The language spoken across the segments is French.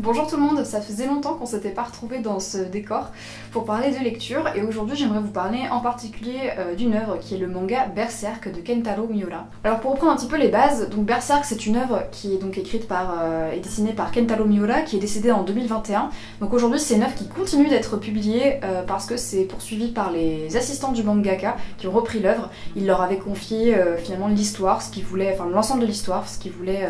Bonjour tout le monde, ça faisait longtemps qu'on s'était pas retrouvés dans ce décor pour parler de lecture et aujourd'hui j'aimerais vous parler en particulier d'une œuvre qui est le manga Berserk de Kentaro Miura. Alors pour reprendre un petit peu les bases, donc Berserk c'est une œuvre qui est donc écrite et dessinée par Kentaro Miura qui est décédé en 2021. Donc aujourd'hui c'est une œuvre qui continue d'être publiée parce que c'est poursuivi par les assistants du mangaka qui ont repris l'œuvre. Il leur avait confié finalement l'histoire, ce qu'ils voulaient, enfin l'ensemble de l'histoire, ce qu'ils voulaient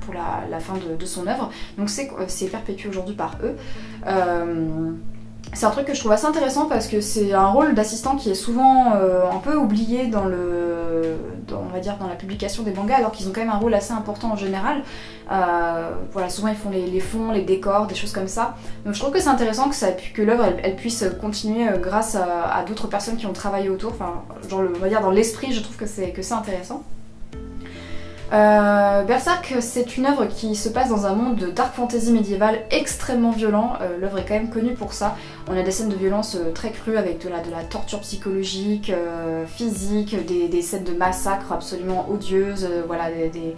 pour la fin de son œuvre. Donc c'est perpétué aujourd'hui par eux. C'est un truc que je trouve assez intéressant parce que c'est un rôle d'assistant qui est souvent un peu oublié on va dire dans la publication des mangas, alors qu'ils ont quand même un rôle assez important en général. Voilà, souvent ils font les fonds, les décors, des choses comme ça. Donc je trouve que c'est intéressant que l'œuvre elle puisse continuer grâce à d'autres personnes qui ont travaillé autour. Enfin, genre on va dire dans l'esprit, je trouve que c'est intéressant. Berserk, c'est une œuvre qui se passe dans un monde de dark fantasy médiéval extrêmement violent. L'œuvre est quand même connue pour ça. On a des scènes de violence très crues avec de la torture psychologique, physique, des scènes de massacre absolument odieuses. Voilà, il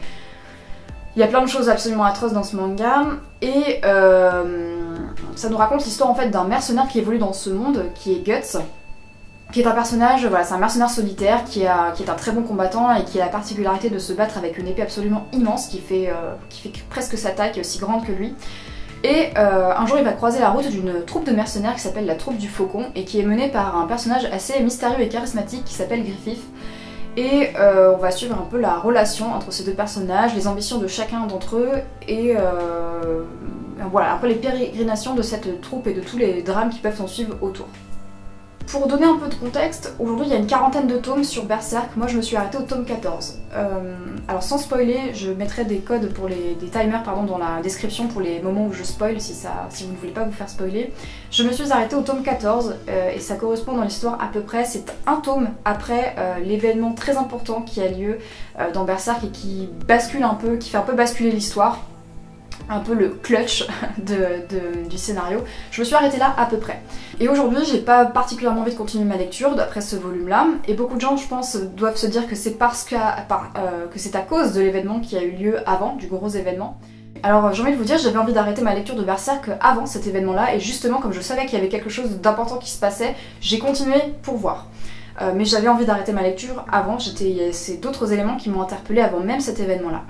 y a plein de choses absolument atroces dans ce manga. Et ça nous raconte l'histoire en fait d'un mercenaire qui évolue dans ce monde, qui est Guts. Qui est un personnage, voilà, c'est un mercenaire solitaire qui est un très bon combattant et qui a la particularité de se battre avec une épée absolument immense qui fait presque sa taille, qui est aussi grande que lui. Et un jour il va croiser la route d'une troupe de mercenaires qui s'appelle la troupe du Faucon et qui est menée par un personnage assez mystérieux et charismatique qui s'appelle Griffith. Et on va suivre un peu la relation entre ces deux personnages, les ambitions de chacun d'entre eux et voilà, un peu les pérégrinations de cette troupe et de tous les drames qui peuvent s'en suivre autour. Pour donner un peu de contexte, aujourd'hui il y a une quarantaine de tomes sur Berserk, moi je me suis arrêtée au tome 14. Alors sans spoiler, je mettrai des codes pour des timers pardon, dans la description pour les moments où je spoil si vous ne voulez pas vous faire spoiler. Je me suis arrêtée au tome 14 et ça correspond dans l'histoire à peu près, c'est un tome après l'événement très important qui a lieu dans Berserk et qui bascule un peu, qui fait un peu basculer l'histoire. Un peu le clutch du scénario. Je me suis arrêtée là à peu près. Et aujourd'hui, j'ai pas particulièrement envie de continuer ma lecture d'après ce volume-là. Et beaucoup de gens, je pense, doivent se dire que c'est que c'est à cause de l'événement qui a eu lieu avant, du gros événement. Alors j'ai envie de vous dire, j'avais envie d'arrêter ma lecture de Berserk avant cet événement-là, et justement, comme je savais qu'il y avait quelque chose d'important qui se passait, j'ai continué pour voir. Mais j'avais envie d'arrêter ma lecture avant, c'est d'autres éléments qui m'ont interpellée avant même cet événement-là.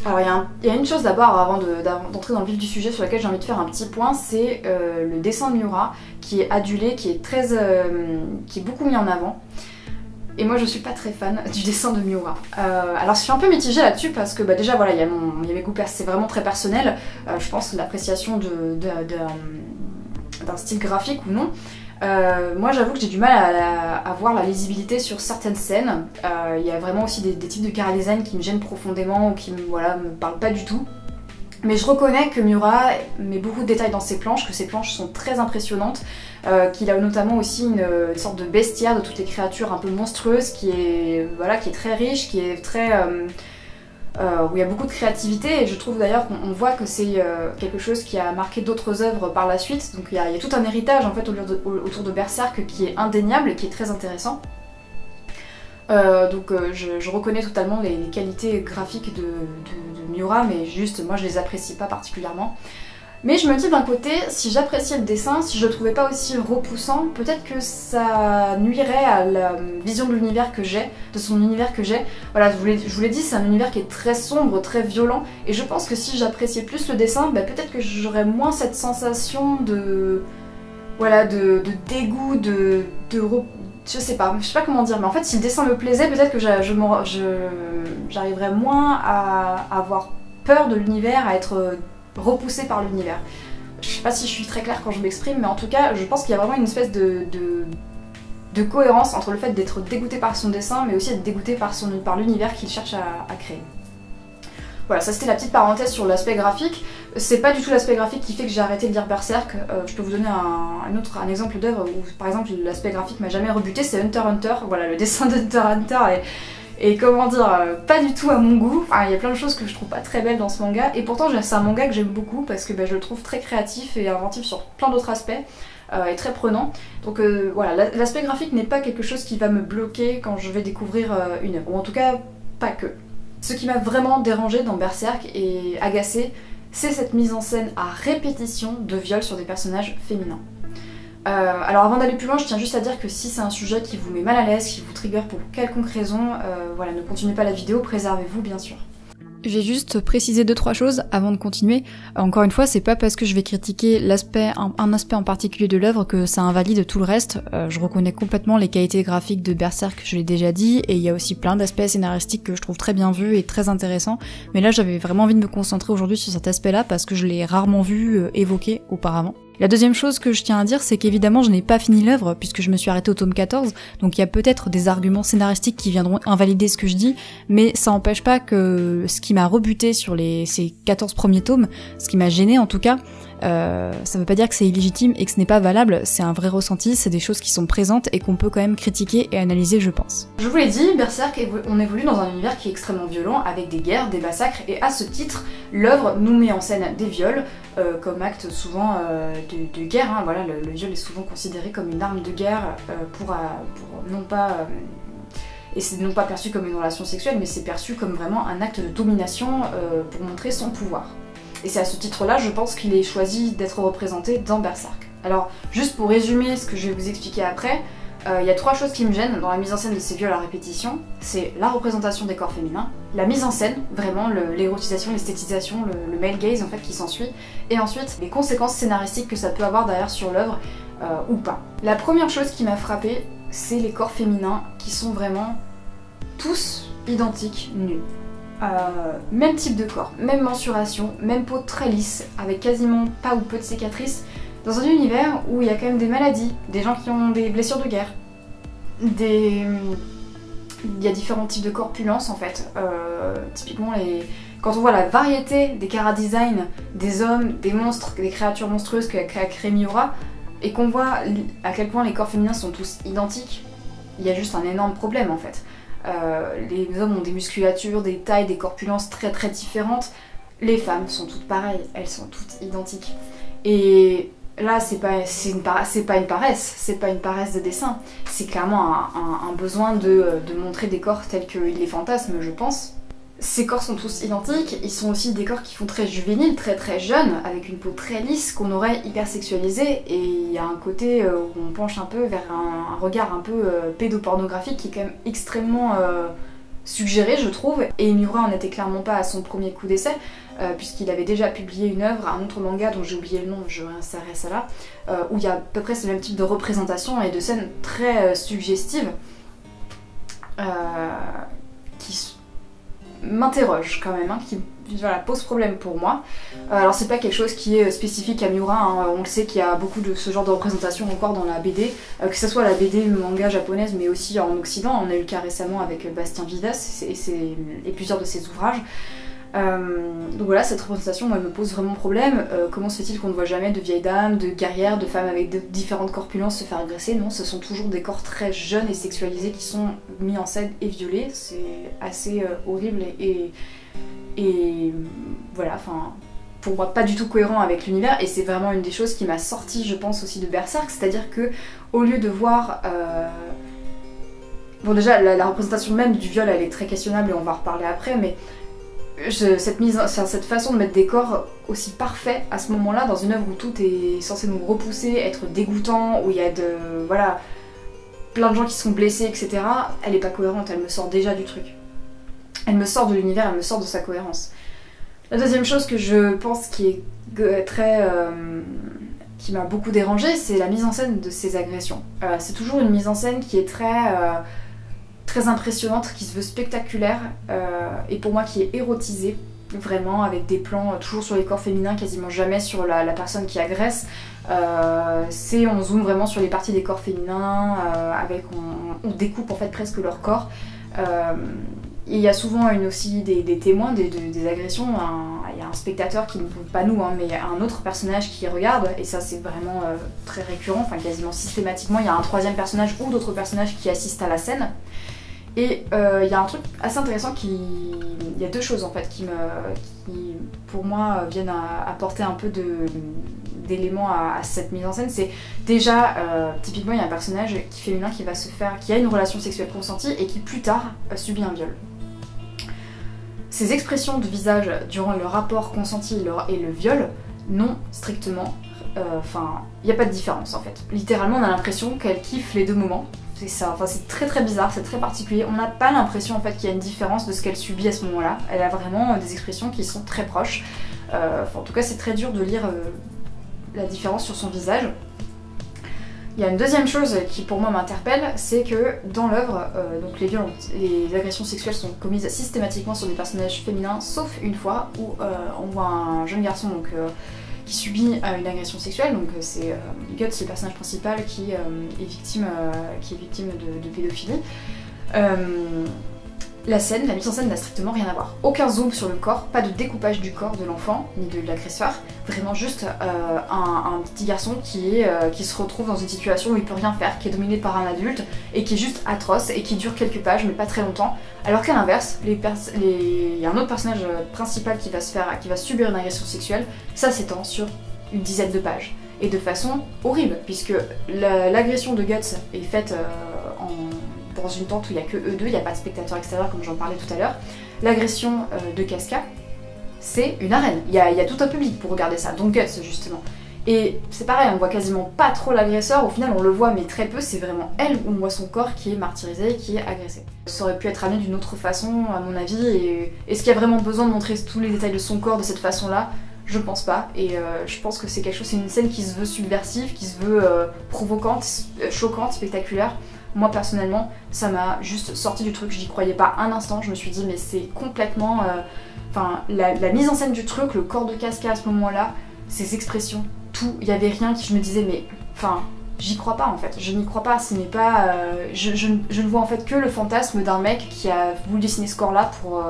Alors il y a une chose d'abord avant d'entrer dans le vif du sujet sur laquelle j'ai envie de faire un petit point, c'est le dessin de Miura qui est adulé, qui est beaucoup mis en avant. Et moi je suis pas très fan du dessin de Miura. Alors je suis un peu mitigée là-dessus parce que déjà voilà, il y a mes goûts, c'est vraiment très personnel. Je pense l'appréciation d'un style graphique ou non. Moi j'avoue que j'ai du mal à voir la lisibilité sur certaines scènes. Il y a vraiment aussi des types de chara-design qui me gênent profondément ou qui me parlent pas du tout. Mais je reconnais que Miura met beaucoup de détails dans ses planches, que ses planches sont très impressionnantes, qu'il a notamment aussi une sorte de bestiaire de toutes les créatures un peu monstrueuses qui est très riche, qui est très... où il y a beaucoup de créativité, et je trouve d'ailleurs qu'on voit que c'est quelque chose qui a marqué d'autres œuvres par la suite. Donc il y a tout un héritage en fait autour de Berserk qui est indéniable et qui est très intéressant. Je reconnais totalement les qualités graphiques de Miura, mais juste moi je les apprécie pas particulièrement. Mais je me dis d'un côté, si j'appréciais le dessin, si je le trouvais pas aussi repoussant, peut-être que ça nuirait à la vision de l'univers que j'ai, de son univers que j'ai. Voilà, je vous l'ai dit, c'est un univers qui est très sombre, très violent, et je pense que si j'appréciais plus le dessin, peut-être que j'aurais moins cette sensation de dégoût, je sais pas comment dire, mais en fait si le dessin me plaisait, peut-être que j'arriverais moins à avoir peur de l'univers, à être repoussée par l'univers. Je sais pas si je suis très claire quand je m'exprime, mais en tout cas je pense qu'il y a vraiment une espèce de cohérence entre le fait d'être dégoûté par son dessin, mais aussi d'être dégoûté par l'univers qu'il cherche à créer. Voilà, ça c'était la petite parenthèse sur l'aspect graphique. C'est pas du tout l'aspect graphique qui fait que j'ai arrêté de lire Berserk. Je peux vous donner un exemple d'œuvre où par exemple l'aspect graphique m'a jamais rebuté, c'est Hunter x Hunter. Voilà, le dessin de Hunter x Hunter est comment dire, pas du tout à mon goût. Enfin, il y a plein de choses que je trouve pas très belles dans ce manga, et pourtant c'est un manga que j'aime beaucoup parce que je le trouve très créatif et inventif sur plein d'autres aspects. Et très prenant. Donc voilà, l'aspect graphique n'est pas quelque chose qui va me bloquer quand je vais découvrir une œuvre, ou en tout cas pas que. Ce qui m'a vraiment dérangé dans Berserk et agacé, c'est cette mise en scène à répétition de viol sur des personnages féminins. Alors avant d'aller plus loin, je tiens juste à dire que si c'est un sujet qui vous met mal à l'aise, qui vous trigger pour quelconque raison, voilà, ne continuez pas la vidéo, préservez-vous bien sûr. Je vais juste préciser 2-3 choses avant de continuer. Encore une fois, c'est pas parce que je vais critiquer un aspect en particulier de l'œuvre que ça invalide tout le reste. Je reconnais complètement les qualités graphiques de Berserk, je l'ai déjà dit, et il y a aussi plein d'aspects scénaristiques que je trouve très bien vus et très intéressants. Mais là, j'avais vraiment envie de me concentrer aujourd'hui sur cet aspect-là parce que je l'ai rarement vu évoqué auparavant. La deuxième chose que je tiens à dire, c'est qu'évidemment je n'ai pas fini l'œuvre puisque je me suis arrêtée au tome 14, donc il y a peut-être des arguments scénaristiques qui viendront invalider ce que je dis, mais ça n'empêche pas que ce qui m'a rebuté sur ces 14 premiers tomes, ce qui m'a gêné en tout cas, ça veut pas dire que c'est illégitime et que ce n'est pas valable, c'est un vrai ressenti, c'est des choses qui sont présentes et qu'on peut quand même critiquer et analyser, je pense. Je vous l'ai dit, Berserk, on évolue dans un univers qui est extrêmement violent, avec des guerres, des massacres, et à ce titre, l'œuvre nous met en scène des viols, comme acte souvent de guerre, hein. Voilà, le viol est souvent considéré comme une arme de guerre pour non pas... et c'est non pas perçu comme une relation sexuelle, mais c'est perçu comme vraiment un acte de domination pour montrer son pouvoir. Et c'est à ce titre-là, je pense qu'il est choisi d'être représenté dans Berserk. Alors, juste pour résumer ce que je vais vous expliquer après, il y a 3 choses qui me gênent dans la mise en scène de ces viols à répétition. C'est la représentation des corps féminins, la mise en scène, vraiment l'érotisation, l'esthétisation, le male gaze en fait qui s'ensuit, et ensuite les conséquences scénaristiques que ça peut avoir derrière sur l'œuvre ou pas. La première chose qui m'a frappée, c'est les corps féminins qui sont vraiment tous identiques, nus. Même type de corps, même mensuration, même peau très lisse, avec quasiment pas ou peu de cicatrices, dans un univers où il y a quand même des maladies, des gens qui ont des blessures de guerre, il y a différents types de corpulences en fait. Typiquement, quand on voit la variété des chara-design, des hommes, des monstres, des créatures monstrueuses qu'a créé Miura, et qu'on voit à quel point les corps féminins sont tous identiques, il y a juste un énorme problème en fait. Les hommes ont des musculatures, des tailles, des corpulences très très différentes. Les femmes sont toutes pareilles, elles sont toutes identiques. Et là, c'est pas une paresse de dessin. C'est clairement un besoin de montrer des corps tels qu'ils les fantasment, je pense. Ces corps sont tous identiques, ils sont aussi des corps qui font très juvéniles, très très jeunes, avec une peau très lisse qu'on aurait hyper sexualisée, et il y a un côté où on penche un peu vers un regard un peu pédopornographique qui est quand même extrêmement suggéré, je trouve, et Miura en était clairement pas à son premier coup d'essai, puisqu'il avait déjà publié une œuvre, un autre manga dont j'ai oublié le nom, je réinsérerai ça là, où il y a à peu près ce même type de représentation et de scènes très suggestives qui m'interroge quand même, hein, qui voilà, pose problème pour moi. Alors c'est pas quelque chose qui est spécifique à Miura, hein. On le sait qu'il y a beaucoup de ce genre de représentation encore dans la BD, que ce soit la BD manga japonaise mais aussi en Occident. On a eu le cas récemment avec Bastien Vidas et plusieurs de ses ouvrages. Donc voilà, cette représentation, moi, elle me pose vraiment problème. Comment se fait-il qu'on ne voit jamais de vieilles dames, de guerrières, de femmes avec de différentes corpulences se faire agresser? Non, ce sont toujours des corps très jeunes et sexualisés qui sont mis en scène et violés. C'est assez horrible et voilà, enfin, pour moi, pas du tout cohérent avec l'univers, et c'est vraiment une des choses qui m'a sorti, je pense, aussi de Berserk, c'est-à-dire que au lieu de voir... Bon, déjà, la représentation même du viol, elle est très questionnable et on va en reparler après, mais cette façon de mettre des corps aussi parfaits à ce moment-là, dans une œuvre où tout est censé nous repousser, être dégoûtant, où il y a voilà, plein de gens qui sont blessés, etc., elle est pas cohérente, elle me sort déjà du truc. Elle me sort de l'univers, elle me sort de sa cohérence. La deuxième chose que je pense qui est qui m'a beaucoup dérangée, c'est la mise en scène de ces agressions. C'est toujours une mise en scène qui est très impressionnante, qui se veut spectaculaire, et pour moi qui est érotisée, vraiment, avec des plans toujours sur les corps féminins, quasiment jamais sur la personne qui agresse. On zoome vraiment sur les parties des corps féminins, on découpe en fait presque leur corps. Il y a souvent aussi des témoins des agressions. Il y a un spectateur qui, pas nous, hein, mais un autre personnage qui regarde, et ça c'est vraiment très récurrent, enfin quasiment systématiquement, il y a un troisième personnage ou d'autres personnages qui assistent à la scène. Et il y a un truc assez intéressant il y a 2 choses en fait qui pour moi viennent apporter un peu d'éléments à cette mise en scène. C'est déjà, typiquement il y a un personnage féminin qui a une relation sexuelle consentie et qui plus tard subit un viol. Ses expressions de visage durant le rapport consenti et le viol n'ont strictement... Enfin, il n'y a pas de différence en fait. Littéralement, on a l'impression qu'elle kiffe les deux moments. C'est ça, enfin c'est très très bizarre, c'est très particulier. On n'a pas l'impression en fait qu'il y a une différence de ce qu'elle subit à ce moment-là. Elle a vraiment des expressions qui sont très proches. Enfin, en tout cas, c'est très dur de lire la différence sur son visage. Il y a une deuxième chose qui pour moi m'interpelle, c'est que dans l'œuvre, donc les agressions sexuelles sont commises systématiquement sur des personnages féminins, sauf une fois où on voit un jeune garçon donc, qui subit une agression sexuelle, donc c'est Guts, le personnage principal, qui est victime de pédophilie. La mise en scène n'a strictement rien à voir. Aucun zoom sur le corps, pas de découpage du corps de l'enfant, ni de l'agresseur. Vraiment juste un petit garçon qui se retrouve dans une situation où il peut rien faire, qui est dominé par un adulte, et qui est juste atroce, et qui dure quelques pages, mais pas très longtemps. Alors qu'à l'inverse, il y a un autre personnage principal qui va subir une agression sexuelle, ça s'étend sur une dizaine de pages. Et de façon horrible, puisque l'agression de Guts est faite dans une tente où il n'y a que eux deux, il n'y a pas de spectateurs extérieurs comme j'en parlais tout à l'heure. L'agression de Casca, c'est une arène. Il y a tout un public pour regarder ça, donc Guts justement. Et c'est pareil, on voit quasiment pas trop l'agresseur, au final on le voit mais très peu, c'est vraiment elle où on voit son corps qui est martyrisé, qui est agressé. Ça aurait pu être amené d'une autre façon à mon avis, et est-ce qu'il y a vraiment besoin de montrer tous les détails de son corps de cette façon-là? Je pense pas, et je pense que c'est une scène qui se veut subversive, qui se veut provocante, choquante, spectaculaire. Moi personnellement, ça m'a juste sorti du truc, j'y croyais pas un instant, je me suis dit mais c'est complètement... Enfin, la mise en scène du truc, le corps de Casca à ce moment-là, ses expressions, tout, il y avait rien qui je me disais mais... Enfin, j'y crois pas en fait, je n'y crois pas, ce n'est pas... je ne vois en fait que le fantasme d'un mec qui a voulu dessiner ce corps-là pour...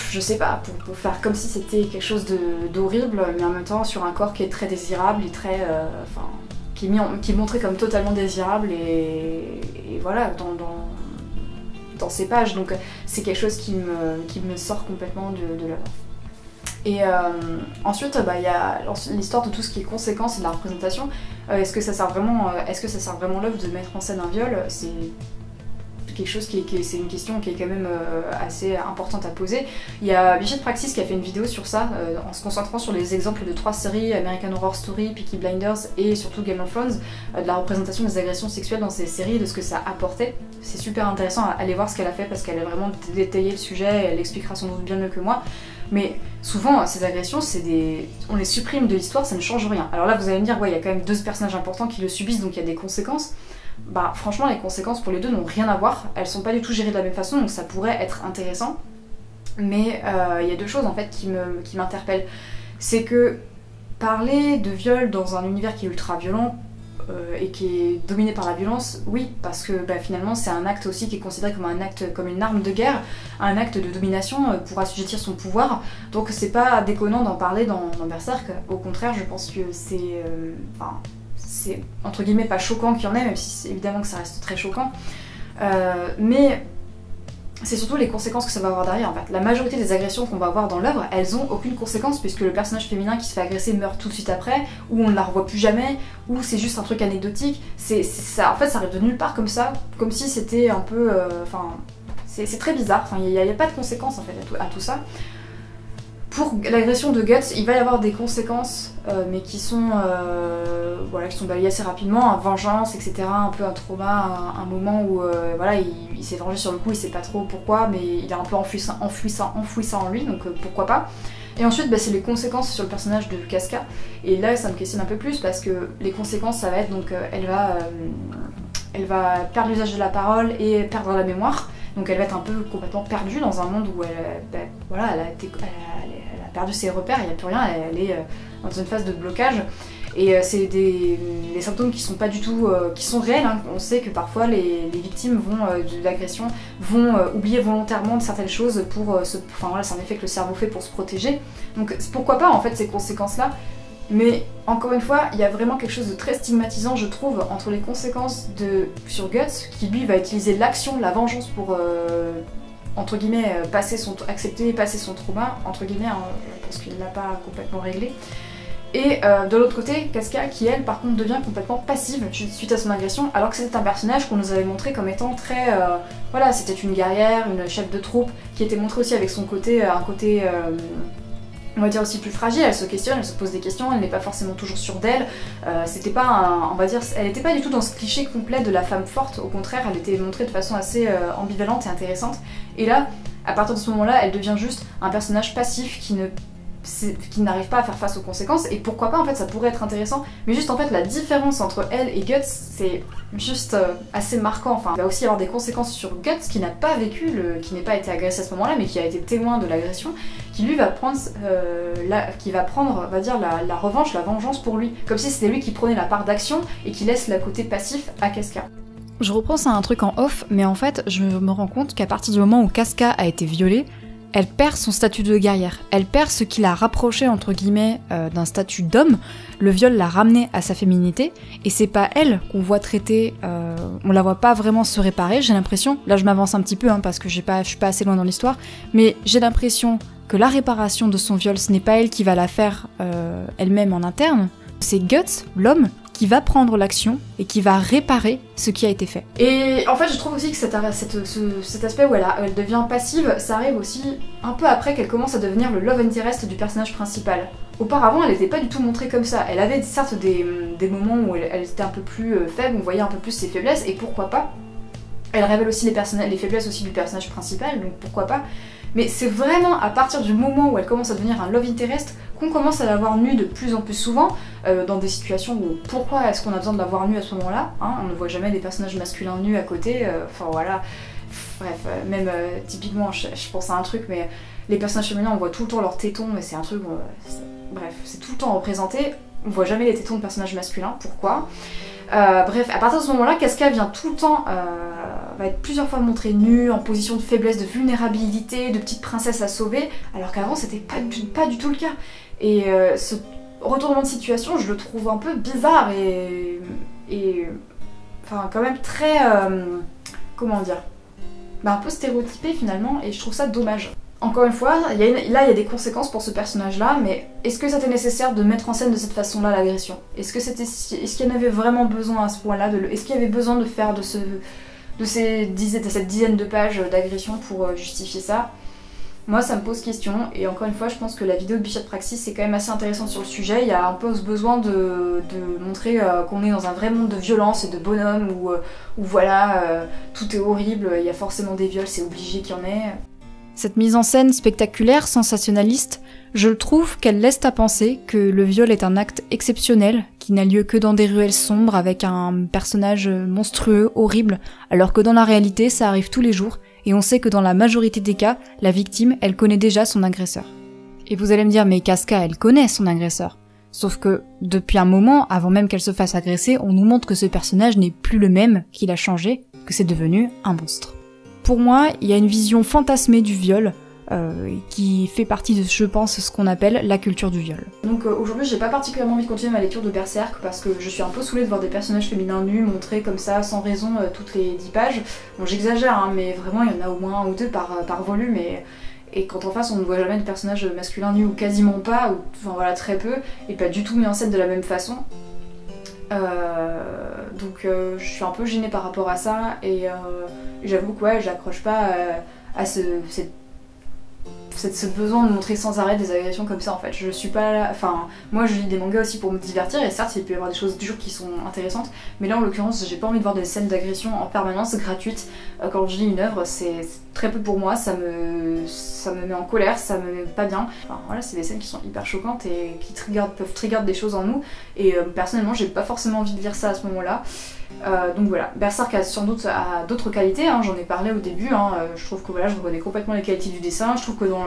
je sais pas, pour faire comme si c'était quelque chose d'horrible, mais en même temps sur un corps qui est très désirable et très... Enfin... qui est montré comme totalement désirable et voilà, dans ces pages. Donc c'est quelque chose qui me sort complètement de l'œuvre. Et ensuite, il y a l'histoire de tout ce qui est conséquences et de la représentation. Est-ce que ça sert vraiment l'œuvre de mettre en scène un viol? C'est quelque chose c'est une question qui est quand même assez importante à poser. Il y a Bichette Praxis qui a fait une vidéo sur ça, en se concentrant sur les exemples de 3 séries, American Horror Story, Peaky Blinders et surtout Game of Thrones, de la représentation des agressions sexuelles dans ces séries, de ce que ça apportait. C'est super intéressant à aller voir ce qu'elle a fait parce qu'elle a vraiment détaillé le sujet, et elle expliquera sans doute bien mieux que moi. Mais souvent, ces agressions, on les supprime de l'histoire, ça ne change rien. Alors là, vous allez me dire, ouais, il y a quand même 2 personnages importants qui le subissent, donc il y a des conséquences. Bah franchement les conséquences pour les deux n'ont rien à voir, elles sont pas du tout gérées de la même façon, donc ça pourrait être intéressant. Mais il y a 2 choses en fait qui m'interpellent. C'est que parler de viol dans un univers qui est ultra violent et qui est dominé par la violence, oui, parce que finalement c'est un acte aussi qui est considéré comme un acte, comme une arme de guerre, un acte de domination pour assujettir son pouvoir, donc c'est pas déconnant d'en parler dans Berserk. Au contraire, je pense que c'est entre guillemets pas choquant qu'il y en ait, même si évidemment que ça reste très choquant, mais c'est surtout les conséquences que ça va avoir derrière en fait. La majorité des agressions qu'on va avoir dans l'œuvre, elles ont aucune conséquence puisque le personnage féminin qui se fait agresser meurt tout de suite après, ou on ne la revoit plus jamais, ou c'est juste un truc anecdotique. Ça, en fait ça arrive de nulle part comme ça, comme si c'était un peu... c'est très bizarre, il n'y a pas de conséquences en fait à tout ça. Pour l'agression de Guts, il va y avoir des conséquences, mais qui sont balayées assez rapidement, vengeance, etc. Un peu un trauma, un moment où voilà, il s'est vengé sur le coup, il sait pas trop pourquoi, mais il a un peu enfoui ça en lui, donc pourquoi pas. Et ensuite, c'est les conséquences sur le personnage de Casca, et là ça me questionne un peu plus, parce que les conséquences ça va être, donc elle va perdre l'usage de la parole et perdre la mémoire. Donc elle va être un peu complètement perdue dans un monde où elle a perdu ses repères, il n'y a plus rien, elle est dans une phase de blocage. Et c'est des symptômes qui sont pas du tout, qui sont réels, hein. On sait que parfois les victimes de l'agression vont oublier volontairement certaines choses pour c'est un effet que le cerveau fait pour se protéger. Donc pourquoi pas en fait ces conséquences-là. Mais encore une fois, il y a vraiment quelque chose de très stigmatisant, je trouve, entre les conséquences sur Guts, qui lui va utiliser l'action, la vengeance pour, entre guillemets, accepter et passer son trauma, entre guillemets, hein, parce qu'il ne l'a pas complètement réglé. Et de l'autre côté, Casca qui elle par contre devient complètement passive suite à son agression, alors que c'était un personnage qu'on nous avait montré comme étant très... voilà, c'était une guerrière, une chef de troupe, qui était montrée aussi avec son côté, un côté... on va dire aussi plus fragile, elle se questionne, elle se pose des questions, elle n'est pas forcément toujours sûre d'elle, c'était pas un, on va dire, elle n'était pas du tout dans ce cliché complet de la femme forte, au contraire elle était montrée de façon assez ambivalente et intéressante, et là, à partir de ce moment-là, elle devient juste un personnage passif qui n'arrive pas à faire face aux conséquences, et pourquoi pas en fait ça pourrait être intéressant, mais juste en fait la différence entre elle et Guts c'est juste assez marquant, enfin il va aussi y avoir des conséquences sur Guts qui n'a pas vécu, qui n'a pas été agressé à ce moment là mais qui a été témoin de l'agression, qui lui va prendre, on va dire la revanche, la vengeance pour lui, comme si c'était lui qui prenait la part d'action et qui laisse le côté passif à Casca. Je repense à un truc en off, mais en fait je me rends compte qu'à partir du moment où Casca a été violée, elle perd son statut de guerrière, elle perd ce qui l'a rapproché entre guillemets d'un statut d'homme, le viol l'a ramenée à sa féminité, et c'est pas elle qu'on voit traiter, on la voit pas vraiment se réparer, j'ai l'impression, là je m'avance un petit peu parce que je suis pas assez loin dans l'histoire, mais j'ai l'impression que la réparation de son viol, ce n'est pas elle qui va la faire elle-même en interne, c'est Guts, l'homme, qui va prendre l'action et qui va réparer ce qui a été fait. Et en fait je trouve aussi que cet aspect où elle devient passive, ça arrive aussi un peu après qu'elle commence à devenir le love interest du personnage principal. Auparavant elle n'était pas du tout montrée comme ça, elle avait certes des moments où elle était un peu plus faible, on voyait un peu plus ses faiblesses, et pourquoi pas. Elle révèle aussi les faiblesses aussi du personnage principal, donc pourquoi pas. Mais c'est vraiment à partir du moment où elle commence à devenir un love interest qu'on commence à la voir nue de plus en plus souvent, dans des situations où pourquoi est-ce qu'on a besoin de la voir nue à ce moment-là, on ne voit jamais des personnages masculins nus à côté, enfin voilà, bref, même typiquement je pense à un truc, mais les personnages féminins on voit tout le temps leurs tétons, mais c'est un truc, bref, c'est tout le temps représenté, on voit jamais les tétons de personnages masculins, pourquoi? Bref, à partir de ce moment-là, Casca vient tout le temps, va être plusieurs fois montrée nue, en position de faiblesse, de vulnérabilité, de petite princesse à sauver, alors qu'avant c'était pas du tout le cas. Et ce retournement de situation, je le trouve un peu bizarre et enfin quand même très, comment dire, un peu stéréotypé finalement, et je trouve ça dommage. Encore une fois, là il y a des conséquences pour ce personnage-là, mais est-ce que c'était nécessaire de mettre en scène de cette façon-là l'agression? Est-ce qu'il y en avait vraiment besoin à ce point-là? Est-ce qu'il y avait besoin de faire de cette dizaine de pages d'agression pour justifier ça? Moi ça me pose question, et encore une fois je pense que la vidéo de Bichette Praxis c'est quand même assez intéressant sur le sujet. Il y a un peu ce besoin de montrer qu'on est dans un vrai monde de violence et de bonhommes où voilà, tout est horrible, il y a forcément des viols, c'est obligé qu'il y en ait. Cette mise en scène spectaculaire, sensationnaliste, je trouve qu'elle laisse à penser que le viol est un acte exceptionnel, qui n'a lieu que dans des ruelles sombres avec un personnage monstrueux, horrible, alors que dans la réalité ça arrive tous les jours, et on sait que dans la majorité des cas, la victime, elle connaît déjà son agresseur. Et vous allez me dire, mais Casca, elle connaît son agresseur. Sauf que, depuis un moment, avant même qu'elle se fasse agresser, on nous montre que ce personnage n'est plus le même, qu'il a changé, que c'est devenu un monstre. Pour moi, il y a une vision fantasmée du viol, qui fait partie de, je pense, ce qu'on appelle la culture du viol. Donc aujourd'hui j'ai pas particulièrement envie de continuer ma lecture de Berserk parce que je suis un peu saoulée de voir des personnages féminins nus montrés comme ça sans raison toutes les 10 pages. Bon j'exagère mais vraiment il y en a au moins un ou deux par volume, et quand en face on ne voit jamais de personnages masculins nus ou quasiment pas, ou enfin voilà très peu, et pas du tout mis en scène de la même façon. Donc je suis un peu gênée par rapport à ça, et j'avoue que ouais, j'accroche pas à ce besoin de montrer sans arrêt des agressions comme ça en fait. Je suis pas là, enfin moi je lis des mangas aussi pour me divertir, et certes il peut y avoir des choses dures qui sont intéressantes, mais là en l'occurrence j'ai pas envie de voir des scènes d'agression en permanence gratuites. Quand je lis une œuvre c'est très peu pour moi, ça me met en colère, ça me met pas bien. Enfin voilà, c'est des scènes qui sont hyper choquantes et qui peuvent trigger des choses en nous, et personnellement j'ai pas forcément envie de lire ça à ce moment là. Donc voilà, Berserk a sans doute d'autres qualités, j'en ai parlé au début, je trouve que voilà, je reconnais complètement les qualités du dessin, je trouve que dans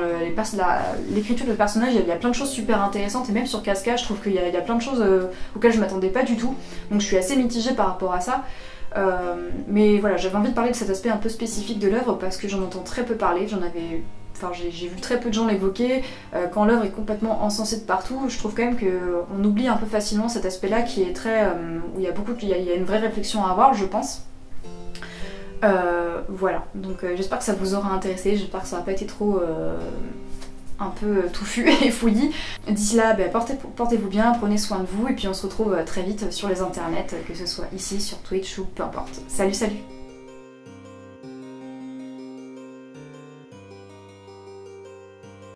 l'écriture de personnages il y a plein de choses super intéressantes, et même sur Casca je trouve qu'il y a plein de choses auxquelles je m'attendais pas du tout, donc je suis assez mitigée par rapport à ça. Mais voilà, j'avais envie de parler de cet aspect un peu spécifique de l'œuvre parce que j'en entends très peu parler, j'ai vu très peu de gens l'évoquer. Quand l'œuvre est complètement encensée de partout, je trouve quand même qu'on oublie un peu facilement cet aspect-là qui est très... où il y a une vraie réflexion à avoir, je pense. Voilà, donc j'espère que ça vous aura intéressé, j'espère que ça n'a pas été trop un peu touffu et fouillis. D'ici là, portez-vous bien, prenez soin de vous et puis on se retrouve très vite sur les internets, que ce soit ici, sur Twitch ou peu importe. Salut, salut!